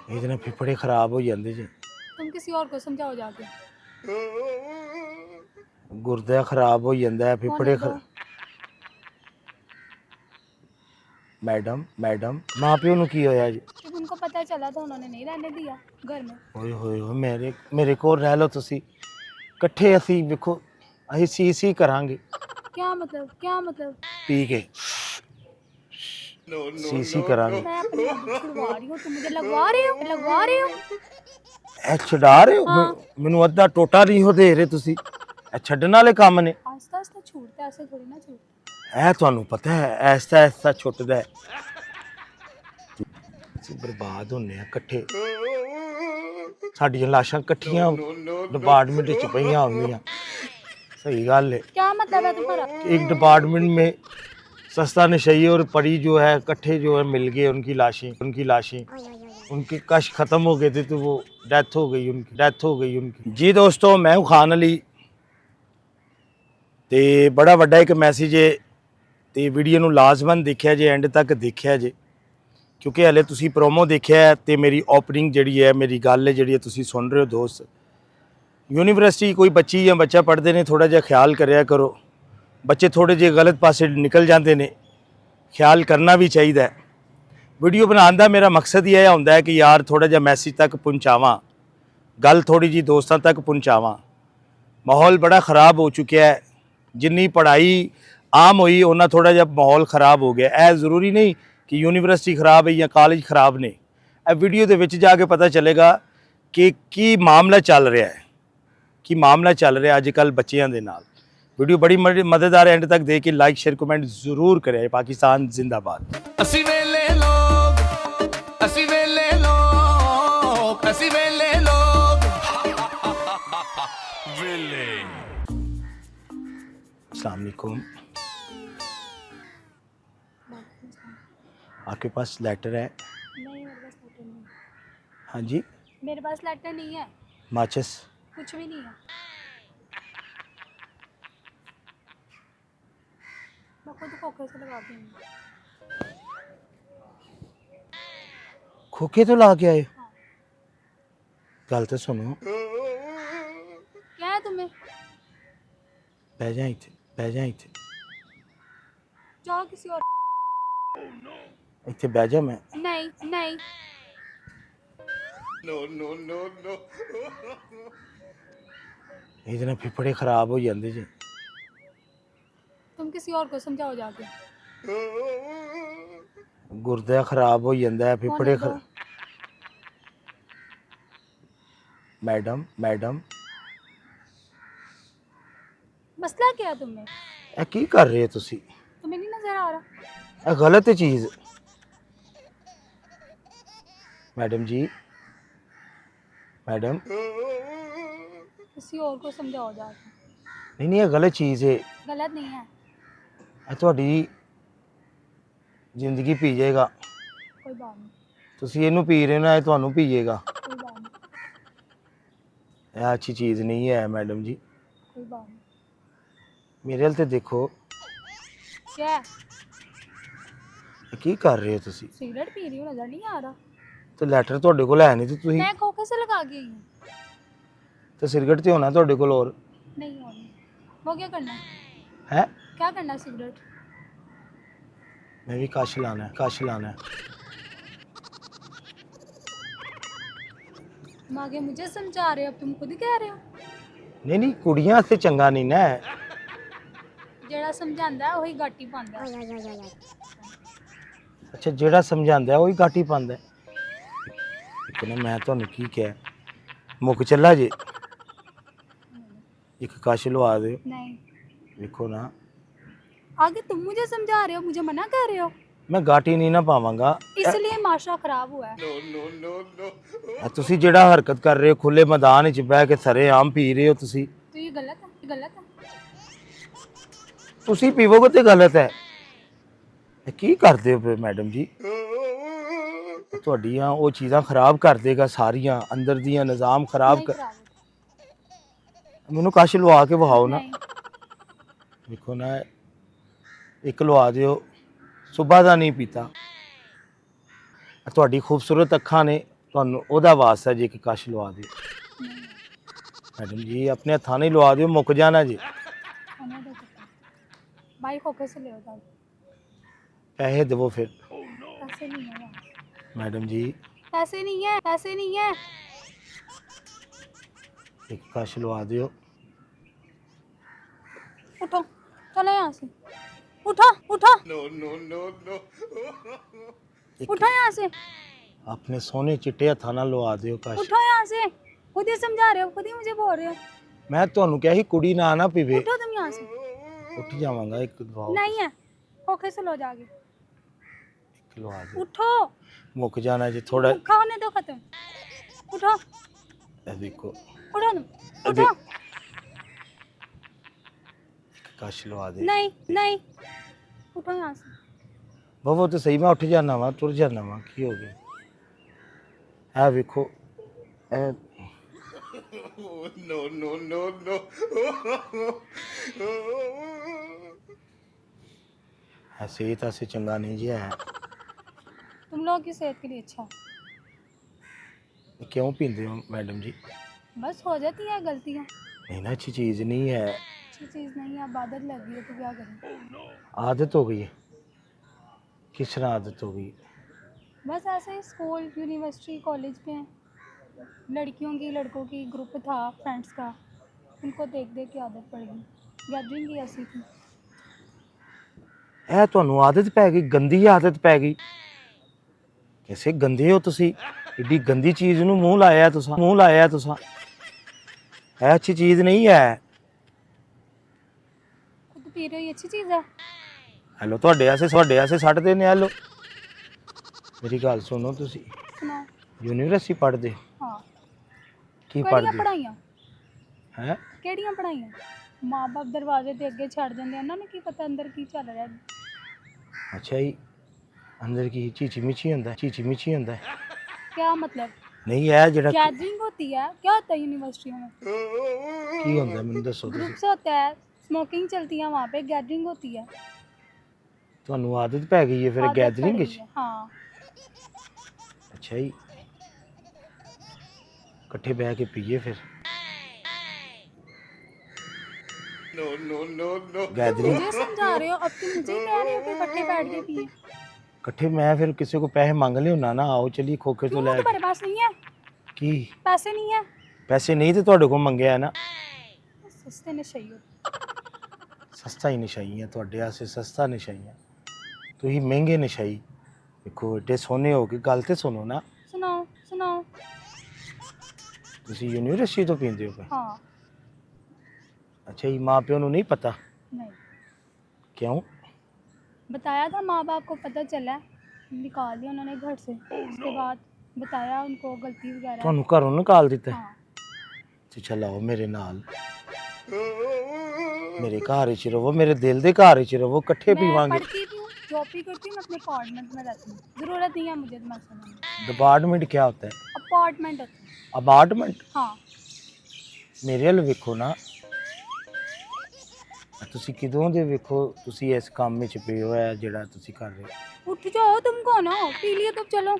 इतने फिफड़े खराब हो जाते जी। तुम किसी और को समझाओ जाके। गुर्दा खराब हो जाता है फिफड़े मैडम मैडम माँ प्यो नु की होया जी। जब उनको पता चला तो उन्होंने नहीं रहने दिया घर में। ओए होए होए मेरे मेरे कोल रह लो तुसी इकट्ठे असी वेखो असी सी करांगे क्या मतलब क्या मतलब? पी के सी करांगे। मैं अपनी आदत छुड़वा रही हूँ, तुम मुझे लगवा रहे हो लगवा रहे हो। ए छुड़ा रहे हो हाँ। मैनू अद्धा टोटा नहीं हो दे रहे तुसी ए छड्डण वाले काम ने। आस्ता आस्ता छूटता है, ऐसे थोड़ी ना छूटता। ए तुहानू पता है ऐसा ऐसा छुटदा है बर्बाद होने कट्ठे साडियां लाशां कट्ठियां डिपार्टमेंट च पईयां होंदियां। सही गल है। क्या मतलब है तुम्हारा? एक डिपार्टमेंट में सस्ता नशई और परी जो है कट्ठे जो है मिल गए उनकी लाशें उनके कश खत्म हो गए थे तो वो डेथ हो गई उनकी जी। दोस्तों मैं हूं खान अली ते बड़ा वड्डा एक मैसेज है ते वीडियो नू लाजमन देखिया जे एंड तक देखिया जे क्योंकि हले तुसी प्रोमो देखिया है ते मेरी ओपनिंग जिहड़ी है मेरी गल है जिहड़ी तुसी सुन रहे हो दोस्त। यूनीवर्सिटी कोई बच्ची या बच्चा पढ़ते हैं थोड़ा जिहा ख्याल करिया करो। बच्चे थोड़े जे गलत पासे निकल जाते हैं ख्याल करना भी चाहिए। वीडियो बनाने का मेरा मकसद ही यह होंदा है कि यार थोड़ा जिहा मैसेज तक पहुँचावां गल थोड़ी जी दोस्तों तक पहुँचावां। माहौल बड़ा ख़राब हो चुका है जिन्नी पढ़ाई आम हुई उन्ना थोड़ा जिहा माहौल ख़राब हो गया। है ज़रूरी नहीं कि यूनीवर्सिटी खराब है या कॉलेज खराब ने। वीडियो के विच जाके पता चलेगा कि की मामला चल रहा है अजकल बच्चों के नाल। वीडियो बड़ी मददगार एंड तक दे के लाइक शेयर कमेंट जरूर करें। पाकिस्तान जिंदाबाद। असी वेले लोग वेले। अस्सलाम वालेकुम। आपके पास लेटर है? नहीं, मेरे पास लेटर नहीं है। हाँ जी। मेरे पास लेटर नहीं है। माचिस? कुछ भी नहीं है। मैं खुद खोखे से लगा दूंगी। खोखे तो ला के आए? हाँ। गल तो सुनो। क्या है तुम्हें? बह जा इत्थे जाओ किसी और। इत्थे बह जा। मैं नहीं नहीं। इतने फिफड़े खराब हो जाते जी। तुम किसी और को समझाओ जाके। गुर्दा खराब हो जाता है फिफड़े मैडम मैडम मसला क्या है तुम्हें? ए की कर रहे हो तुसी? तुम्हें नहीं नजर आ रहा? ए गलत है चीज। मैडम जी मैडम किसी और को समझाओ जाके। नहीं ये गलत चीज है। गलत नहीं है। ए ਤੁਹਾਡੀ ਜ਼ਿੰਦਗੀ पी जाएगा। कोई बात नहीं। ਤੁਸੀਂ ਇਹਨੂੰ पी रहे हो ना ये ਤੁਹਾਨੂੰ पी जाएगा। कोई बात नहीं। ਇਹ अच्छी चीज़ नहीं है मैडम जी। कोई बात नहीं। मेरे हल तो देखो। क्या है? की कर रहे हो तुसी? सिगरेट पी रही हूँ, नजर नहीं आ रहा? तो लैटर ਤੁਹਾਡੇ ਕੋਲ है नहीं तो तुसी मैं खोखे से लगा के आई हूँ। तो सिगरेट तो होना ਤੁਹਾਡੇ ਕੋਲ और नहीं हो रही। वो क्या करना है? है? क्या करना है सिगरेट? मैं भी कश लाना है। तुम आगे मुझे समझा रहे हो, अब तुम खुद कह रहे हो। नहीं कुड़ियां से चंगा नहीं ना है। जेड़ा समझांदा है वही गाटी पांदा है। अच्छा जेड़ा समझांदा है वही गाटी पांदा है। इतना मैं ਤੁਹਾਨੂੰ ਕੀ ਕਿਹਾ ਮੁੱਕ ਚੱਲਾ ਜੇ एक कश लवा दे। नहीं। देखो ना आगे तुम मुझे समझा रहे हो, मुझे मना कर रहे हो। मैं गाटी नहीं ना पावांगा इसलिए माशरा खराब हुआ है। ਤੁਸੀਂ ਜਿਹੜਾ ਹਰਕਤ ਕਰ ਰਹੇ ਹੋ ਖੁੱਲੇ ਮੈਦਾਨ ਵਿੱਚ ਬਹਿ ਕੇ ਸਾਰੇ ਆਮ ਪੀ ਰਹੇ ਹੋ ਤੁਸੀਂ। तो ये गलत है, ये गलत है। ਤੁਸੀਂ ਪੀਵੋਗੇ ਤੇ ਗਲਤ ਹੈ। ਇਹ ਕੀ ਕਰਦੇ ਹੋ ਫਿਰ ਮੈਡਮ ਜੀ? ਤੁਹਾਡੀਆਂ ਉਹ ਚੀਜ਼ਾਂ ਖਰਾਬ ਕਰ ਦੇਗਾ ਸਾਰੀਆਂ ਅੰਦਰ ਦੀਆਂ ਨਿਜ਼ਾਮ ਖਰਾਬ ਕਰ। ਮੈਨੂੰ ਕਸ਼ ਲਵਾ ਕੇ ਵਹਾਓ ਨਾ। ਦੇਖੋ ਨਾ ਇੱਕ ਲਵਾ ਦਿਓ ਸੁਬਹ ਦਾ ਨਹੀਂ ਪੀਤਾ। ਤੁਹਾਡੀ ਖੂਬਸੂਰਤ ਅੱਖਾਂ ਨੇ ਤੁਹਾਨੂੰ ਉਹਦਾ ਵਾਸਤਾ ਜੀ ਇੱਕ ਕਸ਼ ਲਵਾ ਦਿਓ ਮੈਡਮ ਜੀ, ਆਪਣੇ ਹੱਥਾਂ ਨਾਲ ਹੀ ਲਵਾ ਦਿਓ, ਮੁੱਕ ਜਾਣਾ ਜੀ। होने दो चक्कर। भाई खोखे से ले आओ दाल। ਪੈਸੇ ਦੇਵੋ ਫਿਰ पैसे नहीं है यार। ਮੈਡਮ ਜੀ, पैसे नहीं है, पैसे नहीं है। ਇੱਕ ਕਸ਼ ਲਵਾ ਦਿਓ। उठो, चलो यहाँ से। उठो, उठो, ਇੱਕ उठो यहाँ से। ਆਪਣੇ ਸੋਹਣੇ ਚਿੱਟੇ ਹੱਥਾਂ ਨਾਲ ਲਵਾ ਦਿਓ ਕਸ਼। उठो यहाँ से। खुद ही समझा रहे हो, खुद ही मुझे बोल रहे हो। ਮੈਂ ਤੁਹਾਨੂੰ ਕਿਹਾ ਸੀ ਕੁੜੀ ਨਾ ਨਾ ਪੀਵੇ। उठो तुम यहाँ से। ਉੱਠ ਜਾਵਾਂਗਾ, ਇੱਕ ਦਵਾਓ नहीं है, खोखे से लो जाके। ਲਵਾ ਦਿਓ। उठो, ਮੁੱਕ ਜਾਣਾ ਜੀ ਥੋੜਾ। भूखा होने दो खत्म। उठो, ਇਹ ਦੇਖੋ उठो तुम, अबे। उठो। ਕਸ਼ ਲਵਾ ਦੇ। नहीं, नहीं, उठो यहाँ से। ਬਵੋ ਤੇ ਸਹੀ, ਮੈਂ ਉੱਠ ਜਾਣਾ ਵਾ, ਤੁਰ ਜਾਣਾ ਵਾ, ਕੀ ਹੋ ਗਿਆ? ਇਹ ਵੇਖੋ ਇਹ ऐसे ही से चंगा नहीं जी है। तुम लोगों की सेहत के लिए अच्छा है। क्यों पीते हो मैडम जी? बस हो जाती है गलतियाँ। नहीं ना, अच्छी चीज़ नहीं है। अच्छी चीज़ नहीं है, अब आदत लग गई है तो क्या करें। आदत हो गई है? किस तरह आदत हो गई? बस ऐसे ही स्कूल, यूनिवर्सिटी, कॉलेज में लड़कियों की लड़कों की ग्रुप था फ्रेंड्स का, उनको देख देख के आदत पड़ गई। गैदरिंग ही ऐसी थी। ਇਹ ਤੁਹਾਨੂੰ ਆਦਤ ਪੈ ਗਈ, ਗੰਦੀ ਆਦਤ ਪੈ ਗਈ। कैसे गंदे हो तुसी? इड्डी गंदी चीज़ नूं मूँह लाया तुसा, मूँह लाया तुसा। है अच्छी चीज़ नहीं है। खुद पी रहे हो, ये अच्छी चीज़ है। हेलो ਤੁਹਾਡੇ ਆਸੇ ਛੱਡ ਦੇ ਨੇ। हेलो मेरी गल सुनो, तुसी सुनाओ। यूनिवर्सिटी पढ़दे हो? हाँ। की केड़ियां पढ़दे पढ़ाइयां? हैं? केड़ियां पढ़ाइयां? माँ बाप दरवाजे ते अगे छड़ देंदे, उन्हां नूं की पता अंदर की चल रहा है। अच्छा जी, अंदर की चीची मिची होंदा है, चीची मिची होंदा है। क्या मतलब? नहीं है जेड़ा गैदरिंग होती है, क्या होता है यूनिवर्सिटियों में? की होंदा है मैनूं दसो तुसी। ग्रुप्स होता है, स्मोकिंग चलती है वहाँ पे, गैदरिंग होती है। ਤੁਹਾਨੂੰ आदत पै गई है फिर आदत गैदरिंग पड़ विच? गई है, हाँ। अच्छा जी, इकट्ठे बैठ के पीए फिर। गैदरिंग मुझे समझा रहे हो, अब तुम मुझे कह रहे हो कि इकट्ठे बैठ के पिए। इकट्ठे मैं फिर किसी को पैसे मांग ले होना ना, आओ चलिए खोखे तो क्यों, ले। तुम्हारे पास नहीं है? की पैसे नहीं है? पैसे नहीं तो ਤੁਹਾਡੇ ਕੋਲ ਮੰਗਿਆ ਹੈ ਨਾ। सस्ते नशे हो। ਸਸਤਾ ਹੀ ਨਸ਼ਾਈ ਹੈ ਤੁਹਾਡੇ ਆਸੇ, ਸਸਤਾ ਨਸ਼ਾਈ ਹੈ। ਤੁਸੀਂ ਮਹਿੰਗੇ ਨਸ਼ਾਈ। ਦੇਖੋ ਏਡੇ ਸੋਹਣੇ ਹੋ ਕੇ ਗੱਲ ਤੇ ਸੁਣੋ ਨਾ। सुनाओ, सुनाओ। ਤੁਸੀਂ ਯੂਨੀਵਰਸਿਟੀ ਤੋਂ ਪੀਂਦੇ ਹੋ? हाँ। ਅੱਛਾ ਜੀ, ਮਾਂ ਪਿਓ ਨੂੰ ਨਹੀਂ ਪਤਾ? नहीं, क्यों? बताया था, माँ बाप को पता चला, निकाल दिया उन्होंने घर से। उसके बाद बताया उनको गलती वगैरह। ਤੁਹਾਨੂੰ ਘਰੋਂ ਨਿਕਾਲ ਦਿੱਤਾ? हाँ। ਤੇ ਚਲਾਓ ਮੇਰੇ ਨਾਲ, ਮੇਰੇ ਘਰ ਵਿੱਚ ਰਹੋ, ਮੇਰੇ ਦਿਲ ਦੇ ਘਰ ਵਿੱਚ ਰਹੋ, ਇਕੱਠੇ मैं ਪੀਵਾਂਗੇ। पढ़ती भी हूँ, जॉब भी करती हूँ, मैं अपने अपार्टमेंट में रहती हूँ। ज़रूरत नहीं है मुझे तो मैं सुना। डिपार्टमेंट क्या होता है? अपार्टमेंट होता है। अपार्टमेंट? हाँ। ਮੇਰੇ ਵੱਲ ਵੇਖੋ ਨਾ, ਤੁਸੀਂ ਕਿਦੋਂ ਦੇ ਵੇਖੋ ਤੁਸੀਂ ਇਸ ਕੰਮ ਵਿੱਚ ਪਏ ਹੋ, ਹੈ ਜਿਹੜਾ ਤੁਸੀਂ ਕਰ ਰਹੇ ਹੋ। उठ जाओ, तुम कौन हो? पी लिए तो चलो।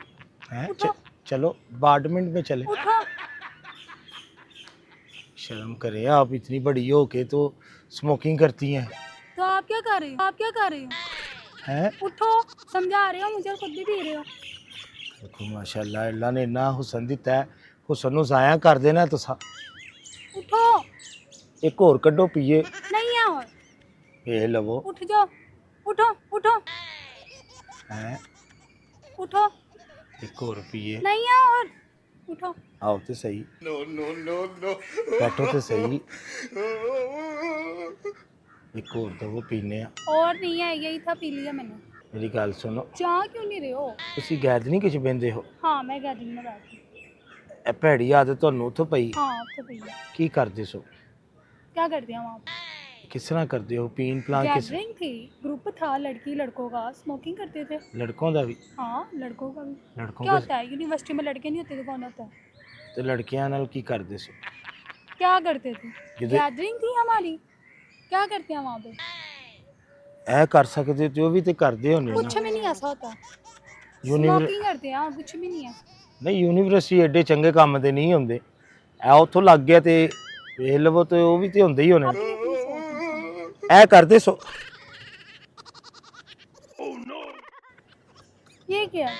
हैं? उठो। चलो अपार्टमेंट में चले। उठो। शर्म करे आप, इतनी बड़ी हो के तो स्मोकिंग करती हैं। तो आप क्या कर रहे हो? आप क्या कर रहे हो? हैं? उठो, समझा रहे हो मुझे, खुद भी पी रहे हो। देखो माशाल्लाह, अल्लाह ने इन्ना हुसन दिता है, हुसन नूं ज़ाया कर देना तुसा। उठो। एक होर कड्डो पीए। नहीं है और। ये लवो। उठ जाओ, उठो, उठो, हैं? उठो। एक होर पीए। नहीं है और। उठो। आओ तो सही। बैठो तो सही। एक होर दवो पीने आ। और नहीं है, यही था, पी लिया मैंने। मेरी गल सुनो, चाह क्यों नहीं रहे हो? ਤੁਸੀਂ ਗੈਦਰਿੰਗ ਵਿੱਚ ਬਹਿੰਦੇ ਹੋ? हाँ, मैं गैदरिंग में बैठी। ਇਹ ਭੈੜੀ ਆਦਤ ਤੁਹਾਨੂੰ ਉੱਥੋਂ ਪਈ? हाँ, तो पी लिया। ਕੀ ਕਰਦੇ ਸੋ? क्या करते हैं वहाँ पे? किस तरह करते हो? पीन प्लान किस? गैदरिंग थी, ग्रुप था लड़की लड़कों का, स्मोकिंग करते थे। लड़कों का भी? हाँ, लड़कों का भी। लड़कों क्या का होता है, यूनिवर्सिटी में लड़के नहीं होते तो कौन होता है? ਤੇ ਲੜਕੀਆਂ ਨਾਲ ਕੀ ਕਰਦੇ ਸੀ? क्या करते थे? जिधर- गैदरिंग थी हमारी। क्या करते हैं वहाँ पे? ਇਹ ਕਰ ਸਕਦੇ ਤੇ ਉਹ ਵੀ ਤੇ ਕਰਦੇ ਹੋਣੇ कुछ ਨਾ। में नहीं ऐसा होता। स्मोकिंग करते हैं और कुछ भी नहीं है। ਨਹੀਂ ਯੂਨੀਵਰਸਿਟੀ ਐਡੇ ਚੰਗੇ ਕੰਮ ਦੇ ਨਹੀਂ ਹੁੰਦੇ ਐ ਉੱਥੋਂ ਲੱਗ ਗਿਆ ਤੇ ਵੇਖ ਲਵੋ ਤੇ ਉਹ ਵੀ ਤੇ ਹੁੰਦੇ ਹੀ ਹੋਣੇ अपनी अपनी सोच है। ਐ ਕਰਦੇ ਸੋ ये क्या है?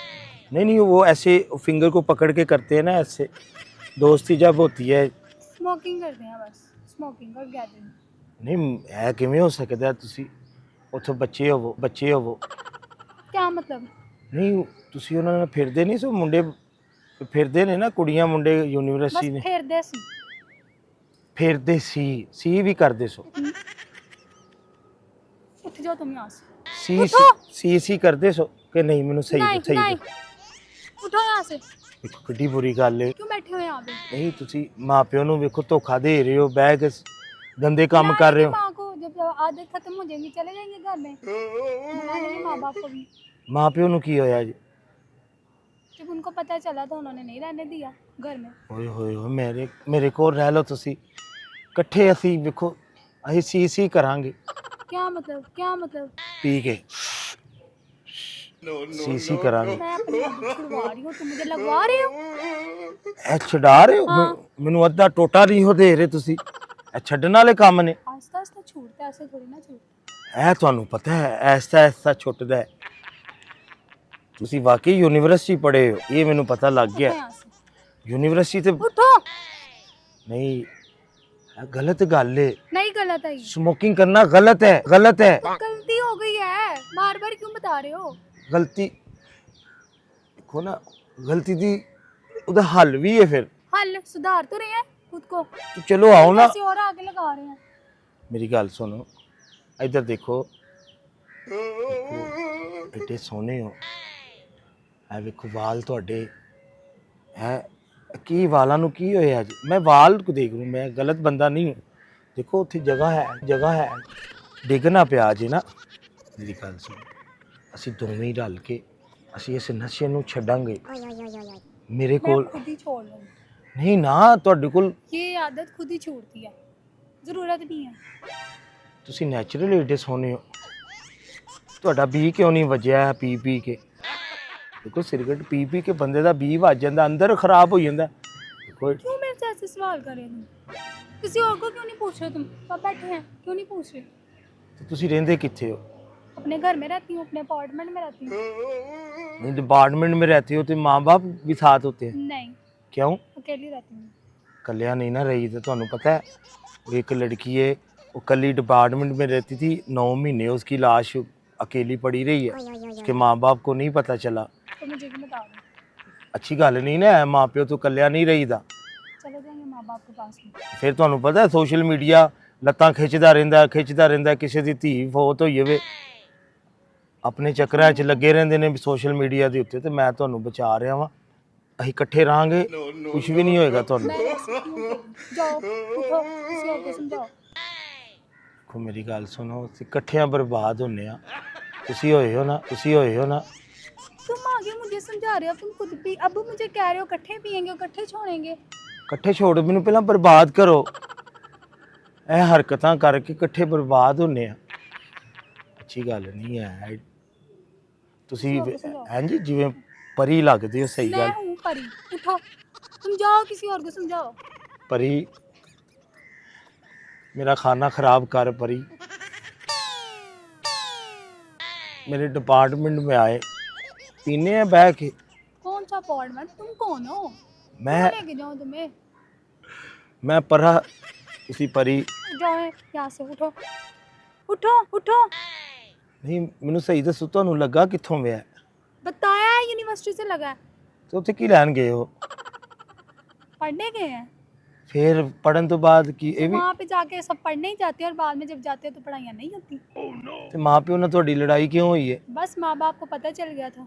नहीं नहीं वो ऐसे फिंगर को पकड़ के करते हैं ना ऐसे दोस्ती जब होती है स्मोकिंग करते हैं बस, स्मोकिंग और गैदरिंग। ਨਹੀਂ ਐ ਕਿਵੇਂ ਹੋ ਸਕਦਾ ਤੁਸੀਂ ਉੱਥੋਂ ਬੱਚੇ ਹੋਵੋ क्या मतलब? ਨਹੀਂ ਤੁਸੀਂ ਉਹਨਾਂ ਨਾਲ ਫਿਰਦੇ ਨਹੀਂ ਸੋ ਮੁੰਡੇ ਫਿਰਦੇ ਨੇ ਨਾ ਕੁੜੀਆਂ ਮੁੰਡੇ बस ਯੂਨੀਵਰਸਿਟੀ ਨੇ फिर दे सी। ਫਿਰਦੇ ਸੀ ਵੀ ਕਰਦੇ ਸੋ उठ जाओ तुम यहाँ से। ਸੀ ਕਰਦੇ ਸੋ ਕਿ ਨਹੀਂ ਮੈਨੂੰ ਸਹੀ नहीं ਸਹੀ नहीं, उठो यहाँ से। ਇੱਕ ਕਿੱਡੀ ਬੁਰੀ ਗੱਲ ਹੈ क्यों बैठे हो यहाँ पे? ਨਹੀਂ ਤੁਸੀਂ ਮਾਪਿਆਂ ਨੂੰ ਵੇਖੋ ਧੋਖਾ ਦੇ ਰਹੇ ਹੋ ਬਹਿ ਕੇ ਗੰਦੇ ਕੰਮ ਕਰ ਰਹੇ ਹੋ माँ को जब आदत खत्म हो जाएंगी चले जाएंगे घर में, बुला लेंगे माँ बाप को भी। ਮਾਪਿਆਂ ਨੂੰ ਕੀ ਹੋਇਆ ਜੀ जब उनको पता चला तो उन्होंने नहीं रहने दिया घर में। ਓਏ ਹੋਏ ਹੋਏ ਮੇਰੇ ਕੋਲ ਰਹਿ ਲਓ ਤੁਸੀਂ ਇਕੱਠੇ ਅਸੀਂ ਵੇਖੋ ਅਸੀਂ ਸੀ ਕਰਾਂਗੇ क्या मतलब? क्या मतलब? ਪੀ ਕੇ ਸੀ ਕਰਾਂਗੇ मैं अपनी आदत छुड़वा रही हूँ, तुम मुझे लगवा रहे हो। ਐ ਛਡਾ ਰਹੇ ਹੋ ਮੈਨੂੰ ਅੱਧਾ ਟੋਟਾ ਨਹੀਂ ਹੋ ਦੇ ਰਹੇ ਤੁਸੀਂ ਇਹ ਛੱਡਣ ਵਾਲੇ ਕੰਮ ਨੇ आस्ता आस्ता छूटता है, ऐसे थोड़ी ना छूटता। ਇਹ ਤੁਹਾਨੂੰ ਪਤਾ ਹੈ ਐਸਾ ਐਸਾ ਛੁੱਟਦਾ ਹੈ ਤੁਸੀਂ ਵਾਕਈ ਯੂਨੀਵਰਸਿਟੀ ਪੜ੍ਹੇ ਹੋ ਇਹ ਮੈਨੂੰ ਪਤਾ ਲੱਗ उठो ਗਿਆ यहाँ से। ਯੂਨੀਵਰਸਿਟੀ ਤੇ उठो। ਨਹੀਂ ਇਹ ਗਲਤ ਗੱਲ ਹੈ नहीं गलत है ये। स्मोकिंग करना गलत है गलती हो गई है, बार बार क्यों बता रहे हो? गलती देखो ना गलती दी ਉਹਦਾ ਹੱਲ ਵੀ ਹੈ ਫਿਰ हल सुधार तो रहे हैं खुद को, तो चलो आओ ना किसी और आगे लगा रहे हैं। मेरी गल सुनो इधर देखो एडे सोने हो ਐ ਵੇਖੋ ਵਾਲ ਤੁਹਾਡੇ ਹੈ ਕੀ ਵਾਲਾਂ ਨੂੰ ਕੀ ਹੋਇਆ ਜੀ ਮੈਂ ਵਾਲ ਕੋ ਦੇਖ ਰਿਹਾ ਮੈਂ ਗਲਤ ਬੰਦਾ ਨਹੀਂ ਹੂੰ ਦੇਖੋ ਉੱਥੇ ਜਗ੍ਹਾ ਹੈ ਡਿੱਗਣਾ ਪਿਆ ਜੀ ਨਾ ਮੇਰੀ ਗੱਲ ਸੁਣੋ ਅਸੀਂ ਦੋਵੇਂ ਹੀ ਰਲ ਕੇ ਅਸੀਂ ਇਸ ਨਸ਼ੇ ਨੂੰ ਛੱਡਾਂਗੇ ਮੇਰੇ मैं ਕੋਲ खुद ही छोड़ लूँ, ਨਹੀਂ ਨਾ ਤੁਹਾਡੇ ਕੋਲ ये आदत खुद ही छूटती है, जरूरत नहीं है। ਤੁਸੀਂ ਨੈਚੁਰਲ ਏਡੇ ਸੋਹਣੇ ਹੋ ਤੁਹਾਡਾ ਬੀ ਕਿਉਂ ਨਹੀਂ ਵੱਜਿਆ ਪੀ ਕੇ ਦੇਖੋ ਸਿਗਰਟ ਪੀ ਕੇ ਬੰਦੇ ਦਾ ਬੀ ਵੱਜ ਜਾਂਦਾ ਅੰਦਰ ਖਰਾਬ ਹੋ ਜਾਂਦਾ ਦੇਖੋ क्यों मेरे से ऐसे सवाल कर रहे हो तुम? किसी और को क्यों नहीं पूछ रहे तुम? आप बैठे हैं क्यों नहीं पूछ रहे? ਤੁਸੀਂ ਰਹਿੰਦੇ ਕਿੱਥੇ ਹੋ अपने घर में रहती हूँ, अपने अपार्टमेंट में रहती हूँ। नहीं डिपार्टमेंट में रहते हो तो माँ बाप भी साथ होते हैं नहीं, क्यों अकेली रहती हूँ। कल्या नहीं ना रही तो ਤੁਹਾਨੂੰ पता है वो एक लड़की है वो कल ही डिपार्टमेंट में रहती थी 9 महीने उसकी लाश अकेली पड़ी रही है उसके माँ बाप को नहीं पता चला तो मुझे भी बता दो, अच्छी गल नहीं ना माँ प्यो तो कल्या नहीं रही दा चले जाएंगे माँ बाप के पास में। ਫਿਰ ਤੁਹਾਨੂੰ ਪਤਾ ਹੈ ਸੋਸ਼ਲ ਮੀਡੀਆ ਲੱਤਾਂ ਖਿੱਚਦਾ ਰਹਿੰਦਾ ਕਿਸੇ ਦੀ ਧੀ ਫੌਤ ਹੋਈ ਹੋਵੇ ਆਪਣੇ ਚੱਕਰਾਂ 'ਚ ਲੱਗੇ ਰਹਿੰਦੇ ਨੇ ਸੋਸ਼ਲ ਮੀਡੀਆ ਦੇ ਉੱਤੇ ਤੇ ਮੈਂ ਤੁਹਾਨੂੰ ਬਚਾ ਰਿਹਾ ਵਾਂ ਅਸੀਂ ਇਕੱਠੇ ਰਹਾਂਗੇ ਕੁਝ ਵੀ ਨਹੀਂ ਹੋਏਗਾ ਤੁਹਾਨੂੰ मैं ऐसे क्यों करूं? जाओ उठो, किसी और को समझाओ। ਦੇਖੋ ਮੇਰੀ ਗੱਲ ਸੁਣੋ ਅਸੀਂ ਇਕੱਠਿਆਂ ਬਰਬਾਦ ਹੁੰਨੇ ਆ ਤੁਸੀਂ ਹੋਏ ਹੋ ਨਾ तुम आगे मुझे समझा रहे हो, तुम खुद भी अब मुझे कह रहे हो इकट्ठे पियेंगे इकट्ठे छोड़ेंगे। ਇਕੱਠੇ ਛੋੜ ਮੈਨੂੰ ਪਹਿਲਾਂ ਬਰਬਾਦ ਕਰੋ ਇਹ ਹਰਕਤਾਂ ਕਰਕੇ ਇਕੱਠੇ ਬਰਬਾਦ ਹੁੰਨੇ ਆ ਅੱਛੀ ਗੱਲ ਨਹੀਂ ਹੈ ਤੁਸੀਂ ਹਾਂਜੀ ਜਿਵੇਂ ਪਰੀ ਲੱਗਦੇ ਹੋ ਸਹੀ मैं ਗੱਲ हूँ परी, उठो तुम जाओ किसी और को समझाओ। परी मेरा खाना खराब कर परी मेरे डिपार्टमेंट में आए पीने हैं बैठ के कौन सा अपार्टमेंट? तुम कौन हो? मैं लेके जाऊँ तुम्हें? मैं परा उसी परी जाओ यहाँ से, उठो उठो उठो। नहीं मैनू सही दसो ਤੁਹਾਨੂੰ ਲੱਗਾ ਕਿੱਥੋਂ ਵਿਆ बताया है यूनिवर्सिटी से लगा है। ਤੇ ਉੱਥੇ ਕੀ ਲੈਣ ਗਏ ਹੋ पढ़ने गए हैं, ਫਿਰ ਪੜਨ ਤੋਂ ਬਾਅਦ ਕੀ ਇਹ ਵੀ वहाँ पे जाके सब पढ़ने ही जाते हैं और बाद में जब जाते हैं तो पढ़ाइयाँ नहीं होती। ਤੇ ਮਾਂ ਪਿਓ ਨਾਲ ਤੁਹਾਡੀ ਲੜਾਈ ਕਿਉਂ ਹੋਈ ਹੈ बस माँ बाप को पता चल गया था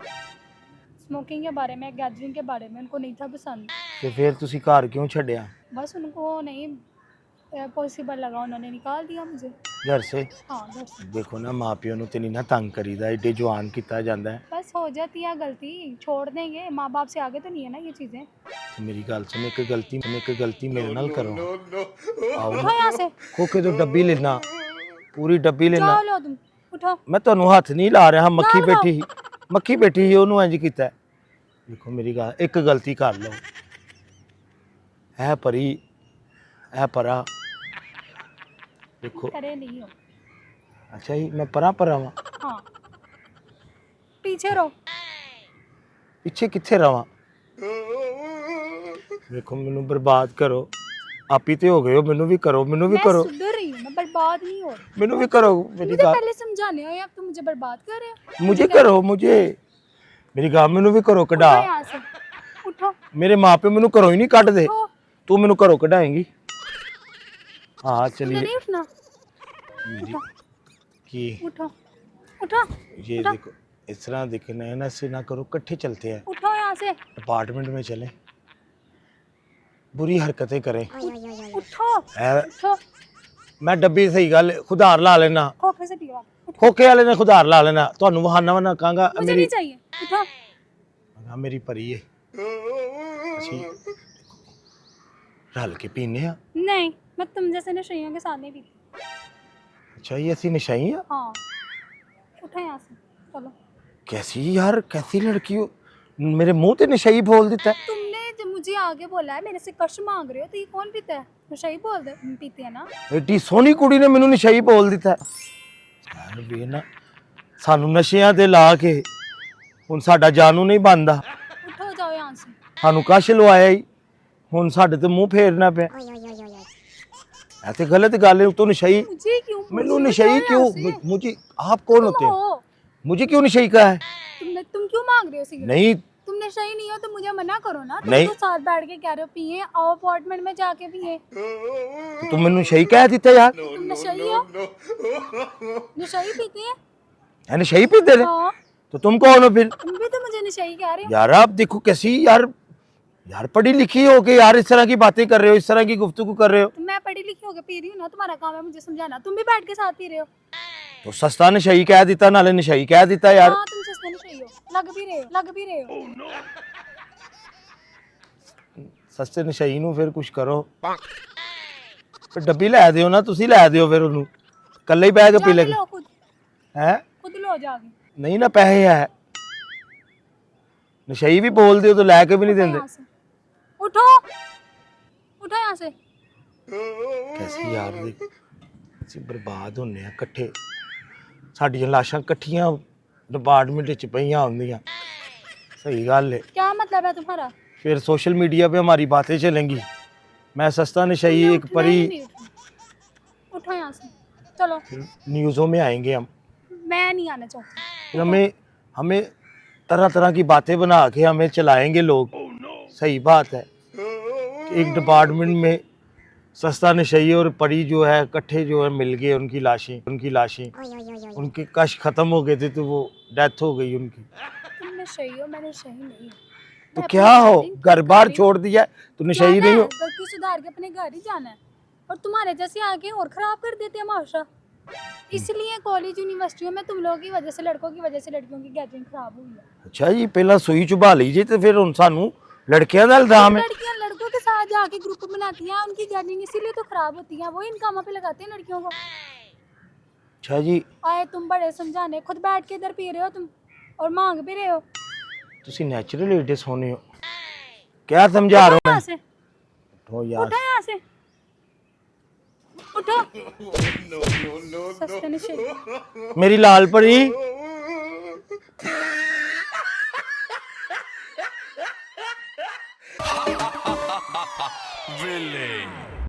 स्मोकिंग के बारे में, गैदरिंग के बारे में, उनको नहीं था पसंद। ਤੇ ਫਿਰ ਤੁਸੀਂ ਘਰ ਕਿਉਂ ਛੱਡਿਆ बस उनको नहीं पॉसिबल लगा, उन्होंने निकाल दिया मुझे। घर से हाँ घर से। ਦੇਖੋ ਨਾ ਮਾਂ ਪਿਓ ਨੂੰ ਤੇ ਨਹੀਂ ਨਾ ਤੰਗ ਕਰੀਦਾ ਏਡੇ ਜਵਾਨ ਕੀਤਾ ਜਾਂਦਾ ਹੈ बस हो जाती है गलती, छोड़ देंगे, माँ बाप से आगे तो नहीं है ना ये चीज़ें। ਤੇ ਮੇਰੀ ਗੱਲ ਸੁਣ ਇੱਕ ਗਲਤੀ ਮੇਰੇ ਨਾਲ ਕਰੋ ਆਓ उठो यहाँ से, ਖੋਕੇ ਤੋਂ ਡੱਬੀ ਲੈਣਾ ਪੂਰੀ ਡੱਬੀ ਲੈਣਾ जाओ लो तुम, उठो। ਮੈਂ ਤੁਹਾਨੂੰ ਹੱਥ ਨਹੀਂ ਲਾ ਰਿਹਾ ਮੱਖੀ ਜਾਓ ਲਓ। ਬੈਠੀ ਸੀ ਮੱਖੀ ਬੈਠੀ ਸੀ ਉਹਨੂੰ ਇੰਜ ਕੀਤਾ ਹੈ। ਦੇਖੋ ਮੇਰੀ ਗੱਲ, ਇੱਕ ਗਲਤੀ ਕਰ ਲਓ, ਇਹ ਪਰੀ ਇਹ ਪਰਾ ਦੇਖੋ। करे नहीं हो। ਅੱਛਾ ਜੀ ਮੈਂ ਪਰਾਂ ਵਾਂ, हाँ पीछे रहो। ਪਿੱਛੇ ਕਿੱਥੇ ਰਵਾਂ? ਦੇਖੋ ਮੈਨੂੰ ਬਰਬਾਦ ਕਰੋ, ਆਪੀ ਤੇ ਹੋ ਗਏ ਹੋ, ਮੈਨੂੰ ਵੀ ਕਰੋ, ਮੈਨੂੰ ਵੀ मैं ਕਰੋ, सुधर रही हूँ, मैं बर्बाद नहीं हो रही। ਮੈਨੂੰ ਵੀ ਕਰੋ। ਮੇਰੀ मुझे ਗੱਲ पहले समझाने हो या अब तुम मुझे बर्बाद कर रहे हो? ਮੁਝੇ ਕਰੋ, ਮੁਝੇ ਮੇਰੀ ਗੱਲ ਮੈਨੂੰ ਵੀ ਕਰੋ ਕਢਾ। उठो यहाँ से, उठो ਮੇਰੇ ਮਾਪੇ ਮੈਨੂੰ ਘਰੋਂ ਹੀ ਨਹੀਂ ਕੱਢਦੇ, उठो। ਤੂੰ ਮੈਨੂੰ ਘਰੋਂ ਕਢਾਏਂਗੀ। हाँ मुझे चलिए नहीं उठना। मेरी कि उठो उठो ये उठो। देखो इस तरह देखना है ना, ऐसे ना करो, इकट्ठे चलते हैं, उठो यहाँ से, अपार्टमेंट में चलें, बुरी हरकतें करें। उठो ऐ- उठो। मैं डब्बी सही गल खुदार ला लेना, खोखे से पीवा, उठो। खोखे वाले ने खुदार ला लेना, ਤੁਹਾਨੂੰ ਵਹਾਨਾ ਵਨਾ ਕਹਾਂਗਾ मुझे मेरी नहीं चाहिए, उठो। हाँ मेरी परी है अच्छी रल के पीने आ। नहीं, मैं तुम जैसे नशेइयों के साथ नहीं पीती। अच्छा ये ऐसी नशाई है? हाँ उठो यहाँ से, चलो। कैसी यार, कैसी लड़की हो, मेरे मुंह पे नशाई बोल देता है। तुमने जब मुझे आगे बोला है, मेरे से कश मांग रहे हो, तो ये कौन पीता है? नशेई बोल दे, पीते हैं ना। एडी सोहनी कुड़ी ने मैनू नशाई बोल दिता है। यार वे ना सानू नशियां ते ला के हुण साडा जानू नहीं बनदा, उठो जाओ यहाँ से। सानू कश लवाया ही, हुण साडे ते मुंह फेरना पिया। ऐ ते गलत गल है। तो नशाई मुझे क्यों? मैनू मुझे नशाई बताओ क्यों? यहाँ से। मुझे आप कौन होते हैं? हो। मुझे क्यों नशाई का है? तुम क्यों मांग रहे हो सिगरेट? नहीं तुम नशेई नहीं हो तो मुझे मना करो ना। तुम नहीं। तो साथ बैठ के कह रहे हो पिए, आओ अपार्टमेंट में जाके पिए। तो तुम मैनू नशाई कह दिता यार। तुम नशेई हो? नशेई पीते हैं? है नशाई पीते ने? हाँ, तो तुम कौन हो फिर? तुम भी तो मुझे नशेई कह रहे हो। यार आप देखो कैसी यार, यार पढ़ी लिखी हो के यार इस तरह की बातें कर रहे हो, इस तरह की गुफ्तगू कर रहे हो। तो मैं पढ़ी लिखी होकर पी रही हूँ ना, तुम्हारा काम है मुझे समझाना। तुम भी बैठ के साथ पी रहे हो। तो सस्ता नशाई कह दिता, नाले नशाई कह दिता यार। हाँ तुम सस्ते नशेई हो, लग भी रहे हो, लग भी रहे हो। सस्ते नशाई ਨੂੰ ਫਿਰ ਕੁਝ ਕਰੋ, ਫਿਰ ਡੱਬੀ ਲੈ ਦਿਓ ਨਾ, ਤੁਸੀਂ ਲੈ ਦਿਓ ਫਿਰ ਉਹਨੂੰ, ਇਕੱਲੇ ਹੀ ਬਹਿ ਕੇ ਪੀ जाके ਲੈ। लो खुद, ਹੈ खुद लो जाके। ਨਹੀਂ ਨਾ ਪੈਸੇ ਹੈ, ਨਸ਼ਈ ਵੀ ਬੋਲਦੇ ਹੋ ਤਾਂ ਲੈ ਕੇ ਵੀ ਨਹੀਂ उठो ਦਿੰਦੇ। यहाँ से, उठो उठो यहाँ से। ਕੈਸੀ ਯਾਰ ਦੀ, ਅਸੀਂ ਬਰਬਾਦ ਹੁੰਨੇ ਆ ਇਕੱਠੇ, ਸਾਡੀਆਂ ਲਾਸ਼ਾਂ ਇਕੱਠੀਆਂ ਡਿਪਾਰਟਮੈਂਟ ਵਿੱਚ ਪਈਆਂ ਹੁੰਦੀਆਂ। सही गल है। क्या मतलब है तुम्हारा? फिर सोशल मीडिया पे हमारी बातें चलेंगी, मैं सस्ता नशाई तुमने एक उठना परी, ही नहीं उठना। उठो यहाँ से, चलो। फिर न्यूज़ों में आएंगे हम, मैं नहीं आना चाहती। फिर हमें हमें तरह तरह की बातें बना के हमें चलाएंगे लोग। सही बात है कि एक डिपार्टमेंट में सस्ता नशई और परी जो है इकट्ठे जो है मिल गए, उनकी लाशें उनके कश ख़त्म हो गए थे, तो वो डेथ हो गई उनकी। तुम नशेई हो, मैं नशेई नहीं हूँ। तो मैं क्या अपनी हो, गाड़ी घर खुद बार कर रही छोड़ दिया तो हूँ। नशई जाना नहीं है, हो? गलती सुधार के अपने घर ही जाना है। और तुम्हारे जैसे आके और खराब कर देते हैं माशा। इसलिए कॉलेज यूनिवर्सिटियों में तुम लोगों की वजह से, लड़कों की वजह से लड़कियों की गैदरिंग खराब हुई है। अच्छा जी, पहला सुई चुभा लीजिए तो फिर उन सानू लड़कियां दा इल्जाम है। लड़कियां लड़कों के साथ जाके ग्रुप बनाती हैं, उनकी गैदरिंग इसीलिए तो खराब होती है। वो इन कामों पे लगाते हैं लड़कियों को। अच्छा जी, आए तुम बड़े समझाने, खुद बैठ के इधर पी रहे हो तुम और मांग भी रहे हो। तुसी नेचुरल एडे सोने हो, क्या समझा रहा हूँ यहाँ मैं? से तो यार उठो, यहाँ से उठो। सस्ते नशे। मेरी लाल परी, Villain.